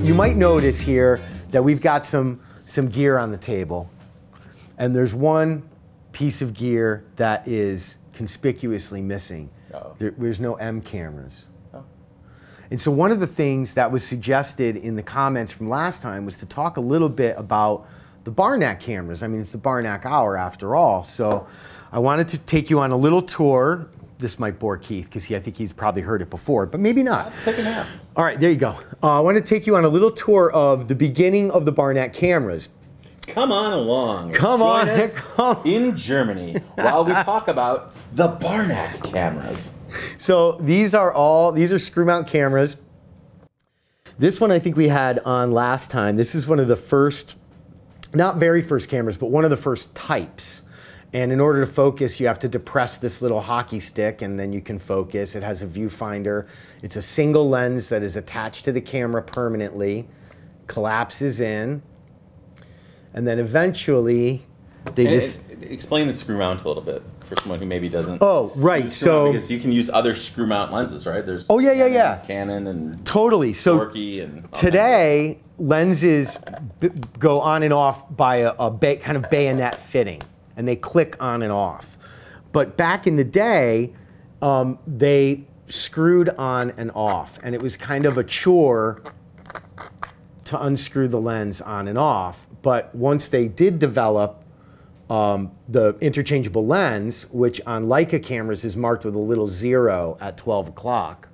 you might notice here that we've got some gear on the table. And there's one piece of gear that is conspicuously missing. Oh. There's no M cameras. Oh. And so one of the things that was suggested in the comments from last time was to talk a little bit about the Barnack cameras. I mean, it's the Barnack hour after all. So I wanted to take you on a little tour. This might bore Keith because I think he's probably heard it before, but maybe not. Take a nap. All right, there you go. I want to take you on a little tour of the beginning of the Barnack cameras. Come on along. Come Join on. us in Germany while we talk about the Barnack cameras. So these are screw mount cameras. This one I think we had on last time. This is one of the first, not very first cameras, but one of the first types. And in order to focus, you have to depress this little hockey stick and then you can focus. It has a viewfinder. It's a single lens that is attached to the camera permanently, collapses in, and then eventually explain the screw mount a little bit for someone who maybe doesn't. Oh, right. So because you can use other screw mount lenses, right? There's Canon and totally. So Dorky and today lenses go on and off by a kind of bayonet fitting, and they click on and off. But back in the day, they screwed on and off, and it was kind of a chore to unscrew the lens on and off. But once they did develop the interchangeable lens, which on Leica cameras is marked with a little 0 at 12 o'clock,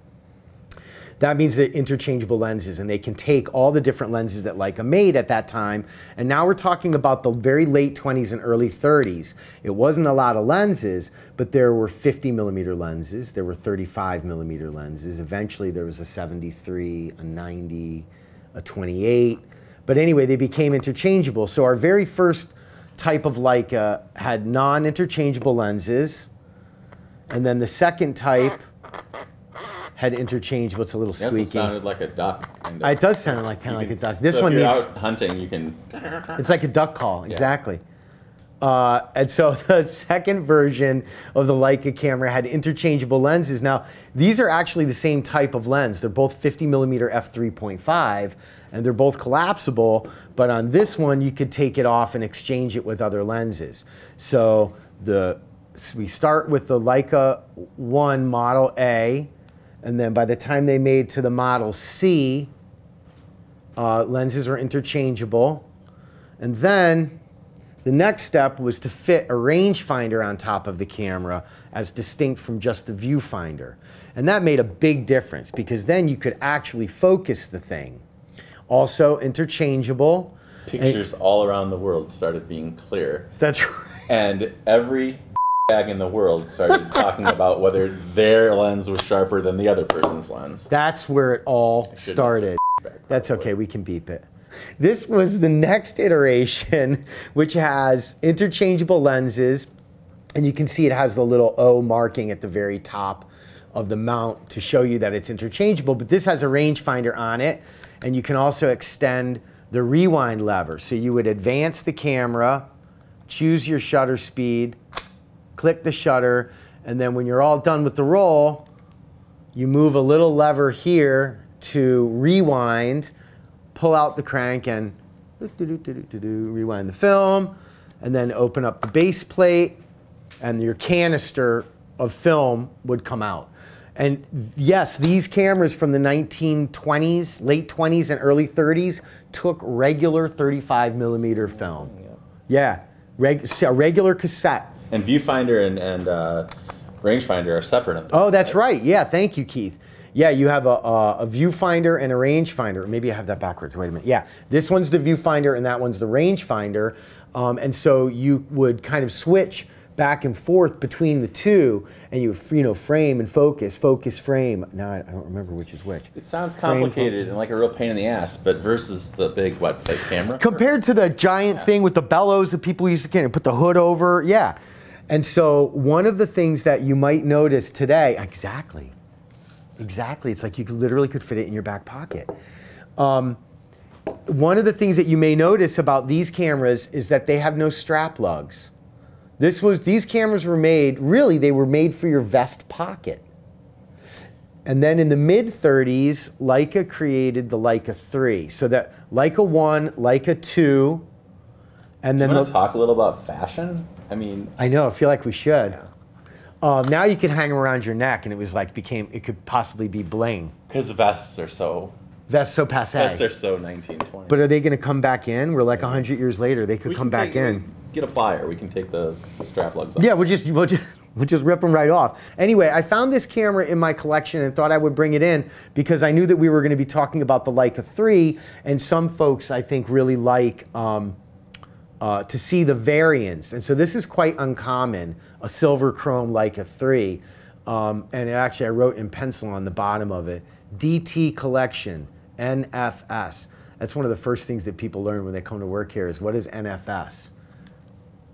that means that interchangeable lenses, and they can take all the different lenses that Leica made at that time. And now we're talking about the very late 20s and early 30s. It wasn't a lot of lenses, but there were 50mm lenses, there were 35mm lenses. Eventually there was a 73, a 90, a 28. But anyway, they became interchangeable. So our very first type of Leica had non-interchangeable lenses. And then the second type had interchangeable. It's a little squeaky. It sounded like a duck. Kind of. It does sound like kind of like a duck. This so one if you're needs, out hunting, you can. It's like a duck call, exactly. And so the second version of the Leica camera had interchangeable lenses. Now, these are actually the same type of lens. They're both 50mm f3.5, and they're both collapsible. But on this one, you could take it off and exchange it with other lenses. So we start with the Leica 1 Model A, and then by the time they made to the Model C, lenses were interchangeable. And then the next step was to fit a rangefinder on top of the camera as distinct from just the viewfinder. And that made a big difference because then you could actually focus the thing. Also interchangeable. Pictures all around the world started being clear. That's right. And every bag in the world started talking about whether their lens was sharper than the other person's lens. That's where it all started. That's okay, we can beep it. This was the next iteration, which has interchangeable lenses, and you can see it has the little O marking at the very top of the mount to show you that it's interchangeable, but this has a rangefinder on it, and you can also extend the rewind lever. So you would advance the camera, choose your shutter speed, click the shutter, and then when you're all done with the roll, you move a little lever here to rewind, pull out the crank and rewind the film, and then open up the base plate, and your canister of film would come out. And yes, these cameras from the 1920s, late 20s and early 30s took regular 35mm film. Yeah, a regular cassette. And viewfinder and rangefinder are separate. Oh, that's right. Yeah, thank you, Keith. Yeah, you have a viewfinder and a rangefinder. Maybe I have that backwards. Wait a minute. Yeah, this one's the viewfinder and that one's the rangefinder. And so you would kind of switch back and forth between the two, and you frame and focus, focus, frame. Now I don't remember which is which. It sounds complicated and like a real pain in the ass, but versus the big wet plate camera. Compared to the giant thing with the bellows that people used to put the hood over, yeah. And so one of the things that you might notice today, exactly, it's like you literally could fit it in your back pocket. One of the things that you may notice about these cameras is that they have no strap lugs. These cameras were made, really, they were made for your vest pocket. And then in the mid-30s, Leica created the Leica 3. So that Leica 1, Leica 2, and then... Do you want to talk a little about fashion? I mean... I know, I feel like we should. Yeah. Now you can hang them around your neck, and it was like, it could possibly be bling. Because vests are so... Vests so passé. Vests are so 1920. But are they going to come back in? We're like 100 years later, they could come back in. Get a plier, we can take the strap lugs off. Yeah, we'll just rip them right off. Anyway, I found this camera in my collection and thought I would bring it in because I knew that we were going to be talking about the Leica 3, and some folks, I think, really like to see the variants. And so this is quite uncommon, a silver chrome Leica 3. And actually, I wrote in pencil on the bottom of it, DT Collection, NFS. That's one of the first things that people learn when they come to work here is, what is NFS?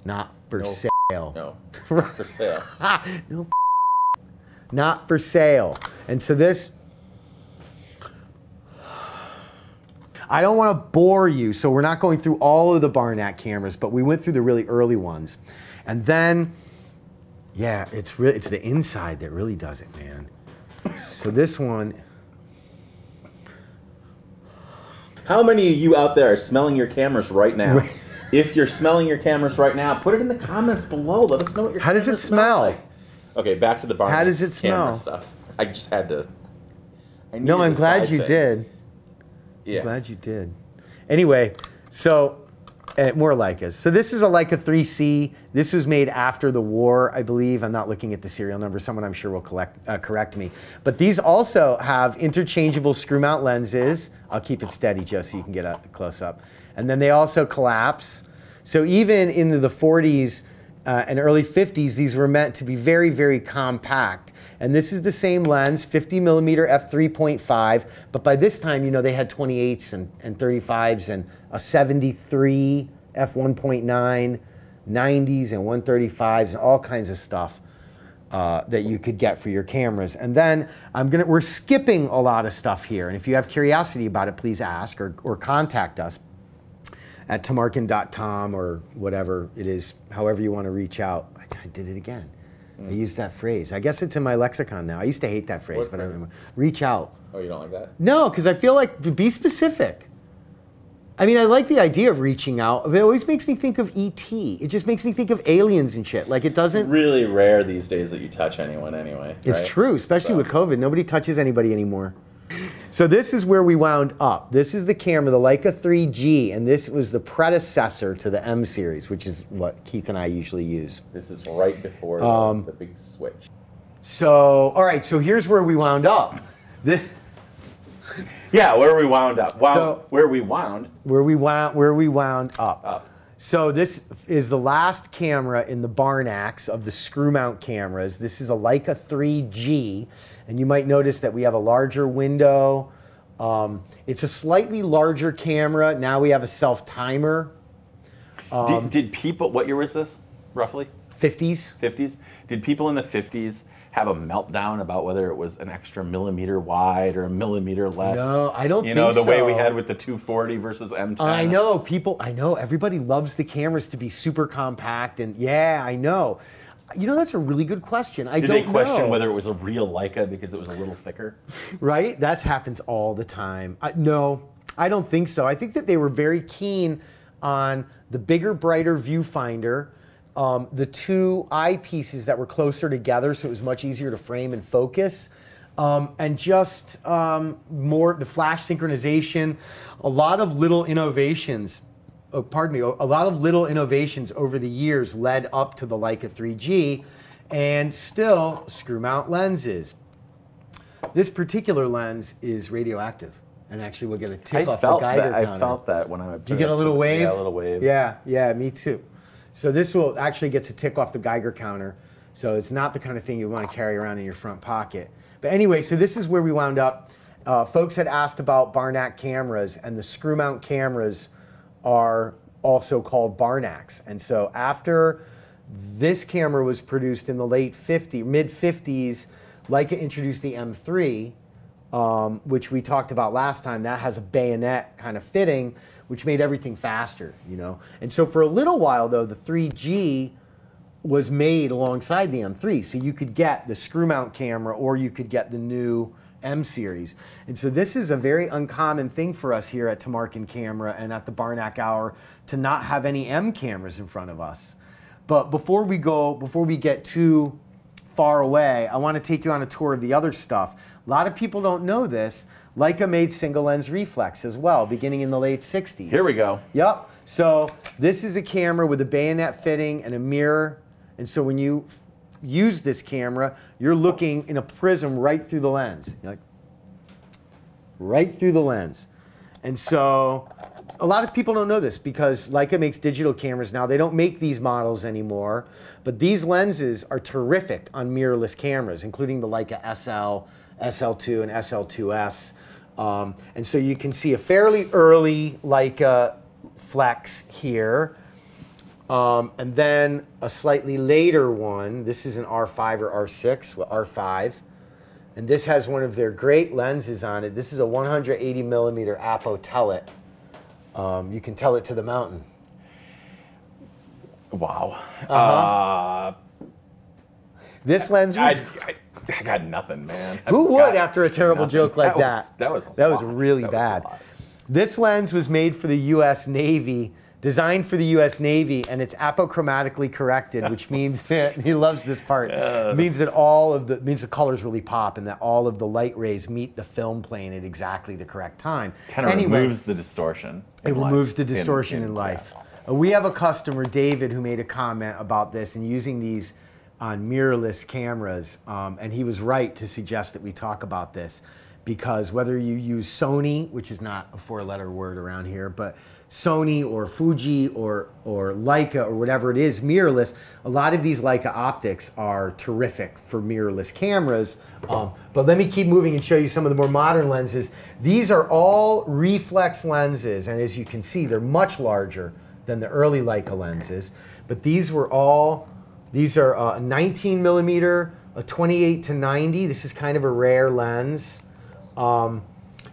Not for sale. No, not for sale. No, not for sale. And so this, I don't want to bore you, so we're not going through all of the Barnack cameras, but we went through the really early ones. And then, yeah, it's the inside that really does it, man. So this one. How many of you out there are smelling your cameras right now? If you're smelling your cameras right now, put it in the comments below. Let us know what your How does it smell? like. Okay, back to the Barnack How does it smell? stuff. I just had to. No, I'm glad you did. Yeah. I'm glad you did. Anyway, so more Leicas. So this is a Leica 3C. This was made after the war, I believe. I'm not looking at the serial number. Someone I'm sure will correct me. But these also have interchangeable screw mount lenses. I'll keep it steady, Joe, so you can get a close up. And then they also collapse. So even into the 40s and early 50s, these were meant to be very, very compact. And this is the same lens, 50 millimeter f3.5. But by this time, you know, they had 28s and 35s and a 73 f1.9, 90s and 135s, and all kinds of stuff that you could get for your cameras. And then we're skipping a lot of stuff here. And if you have curiosity about it, please ask or contact us at tamarkin.com or whatever it is, however you want to reach out. I did it again. I used that phrase. I guess it's in my lexicon now. I used to hate that phrase, but I don't remember. Reach out. Oh, you don't like that? No, because I feel like, be specific. I mean, I like the idea of reaching out, but it always makes me think of E.T. It just makes me think of aliens and shit. Like, it doesn't... It's really rare these days that you touch anyone anyway. It's right? true, especially with COVID. Nobody touches anybody anymore. So this is where we wound up. This is the camera, the Leica 3G, and this was the predecessor to the M series, which is what Keith and I usually use. This is right before the big switch. So, all right, so here's where we wound up. Yeah, where we wound up. Wow, So, where we wound up. So this is the last camera in the Barnacks of the screw mount cameras. This is a Leica 3G, and you might notice that we have a larger window. It's a slightly larger camera. Now we have a self-timer. Did people, what year was this, roughly? 50s. 50s? Did people in the 50s have a meltdown about whether it was an extra millimeter wide or a millimeter less? No, I don't think so. You know, the way we had with the 240 versus M10. I know, everybody loves the cameras to be super compact, and yeah, I know. You know, that's a really good question. I don't know. Did they question whether it was a real Leica because it was a little thicker? Right? That happens all the time. No, I don't think so. I think that they were very keen on the bigger, brighter viewfinder, the two eyepieces that were closer together, so it was much easier to frame and focus, and just more the flash synchronization, a lot of little innovations. A lot of little innovations over the years led up to the Leica 3G, and still screw mount lenses. This particular lens is radioactive, and actually we'll get a tick off the Geiger counter. I felt that when I... Did you get a little wave? Yeah, a little wave. Yeah, me too. So this will actually get to tick off the Geiger counter. So it's not the kind of thing you want to carry around in your front pocket. But anyway, so this is where we wound up. Folks had asked about Barnack cameras, and the screw mount cameras are also called Barnacks. And so after this camera was produced in the mid-50s, Leica introduced the M3, which we talked about last time. That has a bayonet kind of fitting, which made everything faster, you know. And so for a little while, though, the 3G was made alongside the M3. So you could get the screw mount camera or you could get the new M series. And so this is a very uncommon thing for us here at Tamarkin Camera and at the Barnack Hour to not have any M cameras in front of us. But before we get too far away, I want to take you on a tour of the other stuff. A lot of people don't know this. Leica made single lens reflex as well, beginning in the late 60s. Here we go. Yep. So this is a camera with a bayonet fitting and a mirror. And so when you use this camera, you're looking in a prism right through the lens. You're like, right through the lens. And so a lot of people don't know this because Leica makes digital cameras now. They don't make these models anymore. But these lenses are terrific on mirrorless cameras, including the Leica SL, SL2, and SL2S. And so you can see a fairly early Leica Flex here. And then a slightly later one. This is an R5 or R6, well, R5. And this has one of their great lenses on it. This is a 180 millimeter Apo Tell-It. You can tell it to the mountain. Wow. This lens was, I got nothing, man. Who would after a terrible joke like that? That was really bad. This lens was made for the U.S. Navy, designed for the U.S. Navy, and it's apochromatically corrected, which means that he loves this part. It means that the colors really pop, and that all of the light rays meet the film plane at exactly the correct time. Kind of removes the distortion. It removes the distortion in life. Yeah. We have a customer, David, who made a comment about this and using these on mirrorless cameras, and he was right to suggest that we talk about this because whether you use Sony, which is not a four-letter word around here, but Sony or Fuji or Leica or whatever it is, mirrorless, a lot of these Leica optics are terrific for mirrorless cameras. But let me keep moving and show you some of the more modern lenses. These are all reflex lenses, and as you can see, they're much larger than the early Leica lenses. But these are a 19 millimeter, a 28 to 90. This is kind of a rare lens. And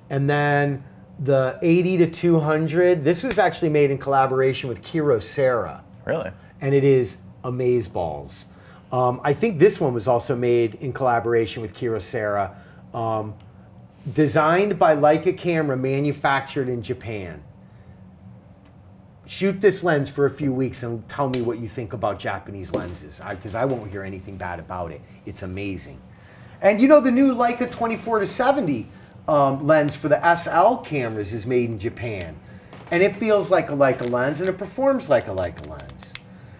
then the 80 to 200, this was actually made in collaboration with Kerouac. Really? And it is amazeballs. I think this one was also made in collaboration with Kerouac. Designed by Leica Camera, manufactured in Japan. Shoot this lens for a few weeks and tell me what you think about Japanese lenses, because I won't hear anything bad about it. It's amazing. And you know, the new Leica 24 to 70 lens for the SL cameras is made in Japan. And it feels like a Leica lens, and it performs like a Leica lens.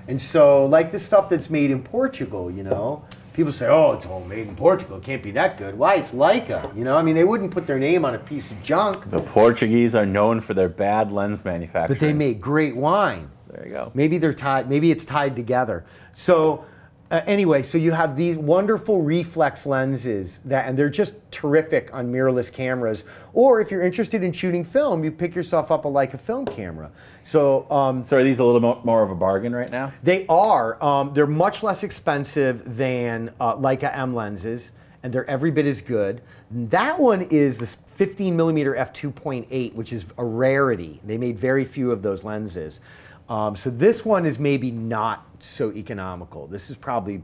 And so, like the stuff that's made in Portugal, you know, people say, oh, it's all made in Portugal, it can't be that good. Why? It's Leica, you know? I mean, they wouldn't put their name on a piece of junk. The Portuguese are known for their bad lens manufacturing. But they make great wine. There you go. Maybe they're tied, maybe it's tied together. So anyway, so you have these wonderful reflex lenses and they're just terrific on mirrorless cameras. Or if you're interested in shooting film, you pick yourself up a Leica film camera. So, so are these a little more of a bargain right now? They are. They're much less expensive than Leica M lenses, and they're every bit as good. That one is this 15 millimeter f2.8, which is a rarity. They made very few of those lenses. So this one is maybe not so economical. This is probably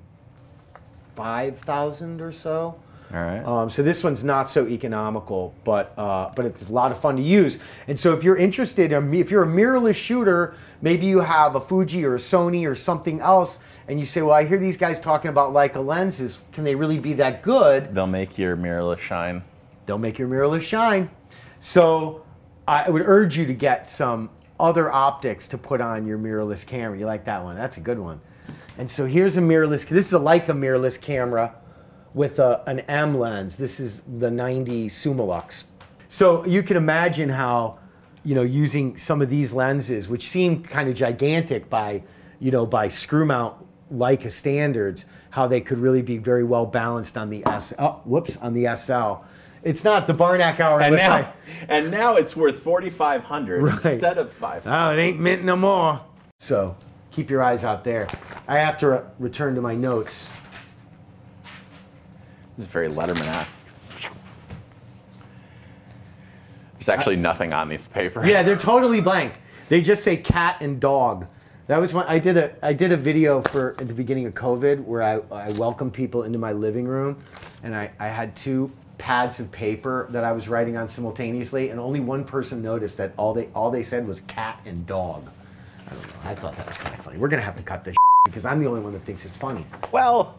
5,000 or so. All right. So this one's not so economical, but it's a lot of fun to use. And so if you're interested, if you're a mirrorless shooter, maybe you have a Fuji or a Sony or something else, and you say, well, I hear these guys talking about Leica lenses. Can they really be that good? They'll make your mirrorless shine. They'll make your mirrorless shine. So I would urge you to get some other optics to put on your mirrorless camera. You like that one? That's a good one. And so here's a mirrorless. This is a Leica mirrorless camera with an M lens. This is the 90 Summilux. So you can imagine how, you know, using some of these lenses, which seem kind of gigantic by, you know, by screw mount Leica standards, how they could really be very well balanced on the on the SL. It's not the Barnack Hour. And now it's worth $4,500 instead of $5,000. Oh, it ain't mint no more. So keep your eyes out there. I have to return to my notes. This is very Letterman-esque. There's actually nothing on these papers. Yeah, they're totally blank. They just say cat and dog. That was when I did a video for at the beginning of COVID where I welcomed people into my living room, and I had 2 pads of paper that I was writing on simultaneously, and only one person noticed that all they said was cat and dog. I don't know. I thought that was kind of funny. We're gonna have to cut this because I'm the only one that thinks it's funny. Well,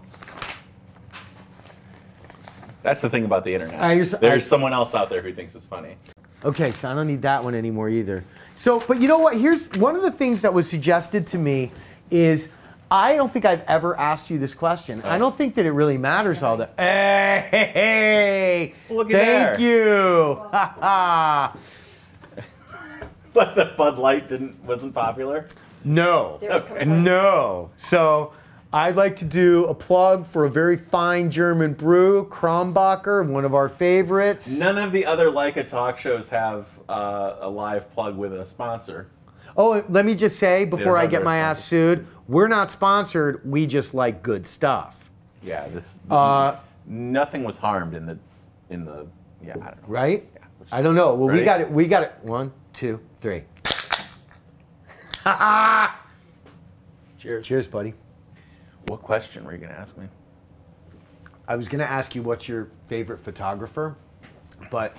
that's the thing about the internet. There's someone else out there who thinks it's funny. Okay, so I don't need that one anymore either. So, but you know what? Here's one of the things that was suggested to me is I don't think I've ever asked you this question. I don't think that it really matters all that. Hey, look at thank you. Ha ha. But the Bud Light wasn't popular? No. Okay. No. So I'd like to do a plug for a very fine German brew, Krombacher, one of our favorites. None of the other Leica talk shows have a live plug with a sponsor. Oh, let me just say, before I get my ass sued, we're not sponsored, we just like good stuff. Yeah, nothing was harmed in the yeah, I don't know. Right? Yeah, I don't know. Well, ready? we got it. 1, 2, 3. Ha ha! Cheers. Cheers, buddy. What question were you going to ask me? I was going to ask you what's your favorite photographer, but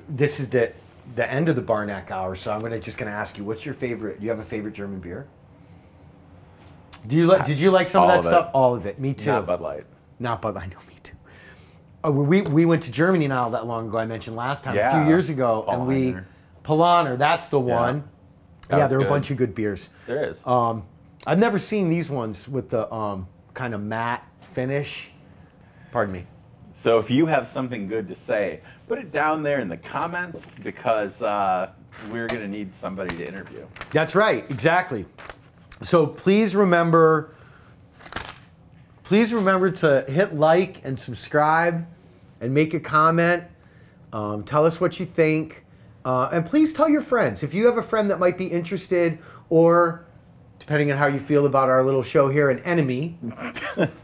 this is the end of the Barnack hour, so I'm just going to ask you, what's your favorite? Do you have a favorite German beer? Did you like some of that stuff? All of it. Me too. Not Bud Light. Not Bud Light. I know, me too. Oh, we went to Germany not that long ago. I mentioned last time, a few years ago, Paulaner. and Paulaner. That's the one. Yeah, there are a bunch of good beers. There is. I've never seen these ones with the kind of matte finish. Pardon me. So if you have something good to say, put it down there in the comments because we're going to need somebody to interview. That's right, exactly. So please remember to hit like and subscribe and make a comment. Tell us what you think. And please tell your friends. If you have a friend that might be interested, or depending on how you feel about our little show here, an enemy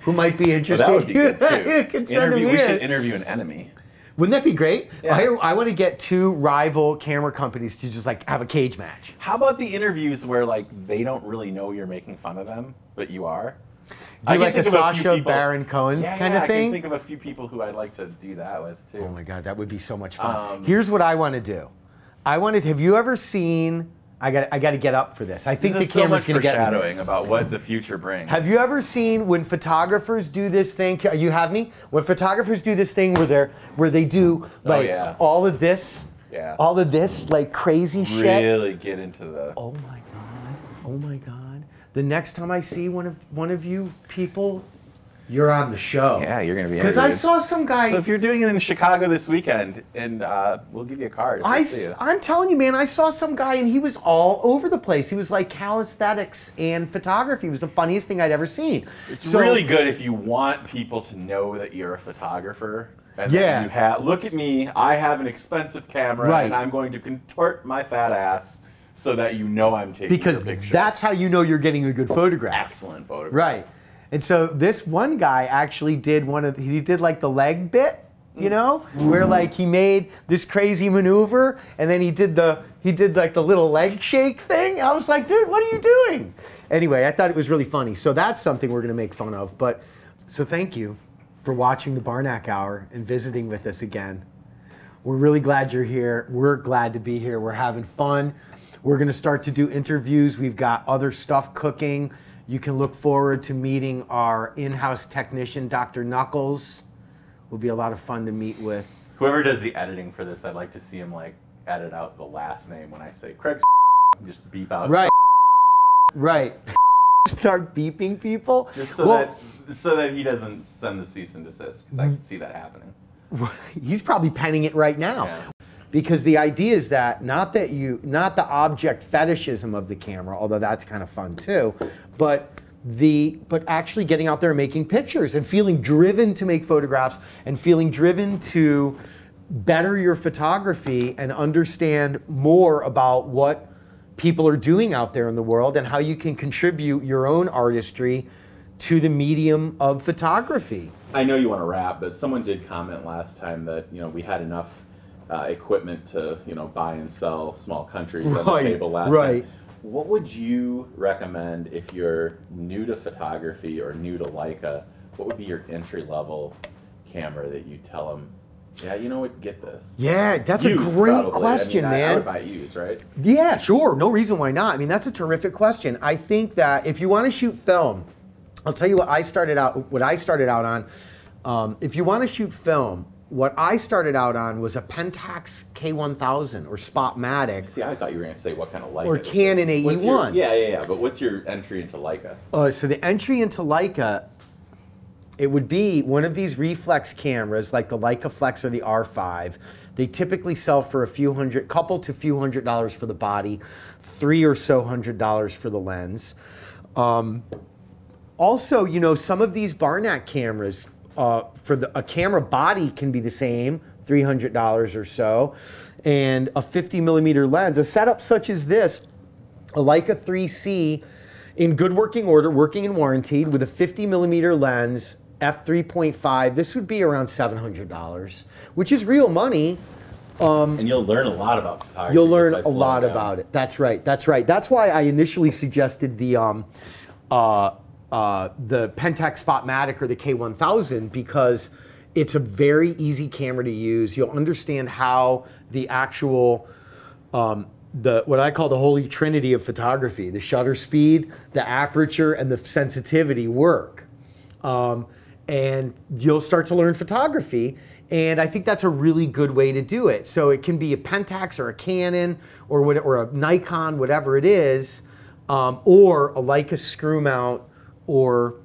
who might be interested. Well, that would be good too. You can send them We in. should interview an enemy. Wouldn't that be great? Yeah. I want to get 2 rival camera companies to just like have a cage match. How about the interviews where like they don't really know you're making fun of them, but you are? Do like a Sacha Baron Cohen kind of thing? I can think of a few people who I'd like to do that with too. Oh my God, that would be so much fun. Here's what I want to do. Have you ever seen? I got to get up for this. I think this the camera's going to get foreshadowing about what the future brings. Have you ever seen when photographers do this thing? You have me? When photographers do this thing where they do like all of this, like crazy shit. Really get into the. Oh my God! Oh my God! The next time I see one of you people, you're on the show. Yeah, you're going to be because I saw some guy. So if you're doing it in Chicago this weekend, and we'll give you a card. I'm telling you, man, I saw some guy and he was all over the place. He was like calisthenics and photography. It was the funniest thing I'd ever seen. It's really good if you want people to know that you're a photographer. And that look at me, I have an expensive camera, and I'm going to contort my fat ass so that you know I'm taking your picture. Because that's how you know you're getting a good photograph. Excellent photograph. Right. And so this one guy actually did he did like the leg bit, you know, where like he made this crazy maneuver and then he did like the little leg shake thing. I was like, dude, what are you doing? Anyway, I thought it was really funny. So that's something we're going to make fun of. So thank you for watching the Barnack Hour and visiting with us again. We're really glad you're here. We're glad to be here. We're having fun. We're going to start to do interviews. We've got other stuff cooking. You can look forward to meeting our in-house technician, Dr. Knuckles. Will be a lot of fun to meet with. Whoever does the editing for this, I'd like to see him like edit out the last name when I say Craig. Just beep out. Right. Right. Start beeping people. Just so that he doesn't send the cease and desist, because I can see that happening. He's probably penning it right now. Yeah. Because the idea is that not the object fetishism of the camera, although that's kind of fun too, but actually getting out there and making pictures and feeling driven to make photographs and feeling driven to better your photography and understand more about what people are doing out there in the world and how you can contribute your own artistry to the medium of photography. I know you want to wrap, but someone did comment last time that we had enough equipment to buy and sell small countries on the table last time. What would you recommend if you're new to photography or new to Leica? What would be your entry-level camera that you tell them, yeah, you know what, get this? Yeah, that's a great question, man. I would buy used, right? Yeah, sure. No reason why not. I mean, that's a terrific question. I think that if you want to shoot film, I'll tell you what I started out on. If you want to shoot film, what I started out on was a Pentax K1000 or Spotmatic. See, I thought you were going to say what kind of Leica. Or Canon AE1. Yeah. But what's your entry into Leica? So the entry into Leica, it would be one of these reflex cameras like the Leica Flex or the R5. They typically sell for a few hundred, couple to few $100s for the body, $300 or so for the lens. Also, you know, some of these Barnack cameras, for a camera body can be the same, $300 or so, and a 50mm lens. A setup such as this, a Leica 3C, in good working order, working and warranted, with a 50mm lens, f3.5, this would be around $700, which is real money. And you'll learn a lot about photography. You'll learn a lot about it. That's right. That's right. That's why I initially suggested the Pentax Spotmatic or the K1000, because it's a very easy camera to use. You'll understand how the actual, what I call the holy trinity of photography, the shutter speed, the aperture, and the sensitivity work. And you'll start to learn photography. And I think that's a really good way to do it. So it can be a Pentax or a Canon or a Nikon, whatever it is, or a Leica screw mount or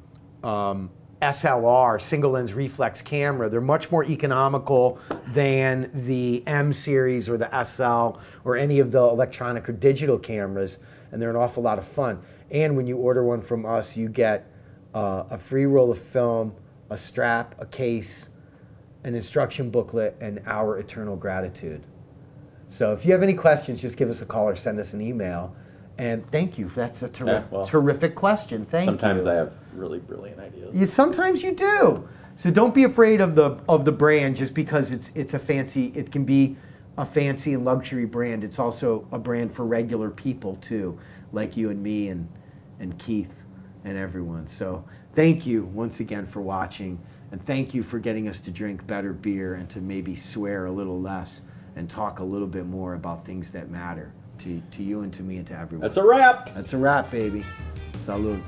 SLR, single lens reflex camera. They're much more economical than the M series or the SL or any of the electronic or digital cameras, and they're an awful lot of fun. And when you order one from us, you get a free roll of film, a strap, a case, an instruction booklet, and our eternal gratitude. So if you have any questions, just give us a call or send us an email. And thank you. That's a terrific question. Thank you. Sometimes I have really brilliant ideas. Sometimes you do. So don't be afraid of the brand just because it's a fancy. It can be a fancy and luxury brand. It's also a brand for regular people too, like you and me and Keith and everyone. So thank you once again for watching, and thank you for getting us to drink better beer and to maybe swear a little less and talk a little bit more about things that matter to you and to me and to everyone. That's a wrap. That's a wrap, baby. Salud.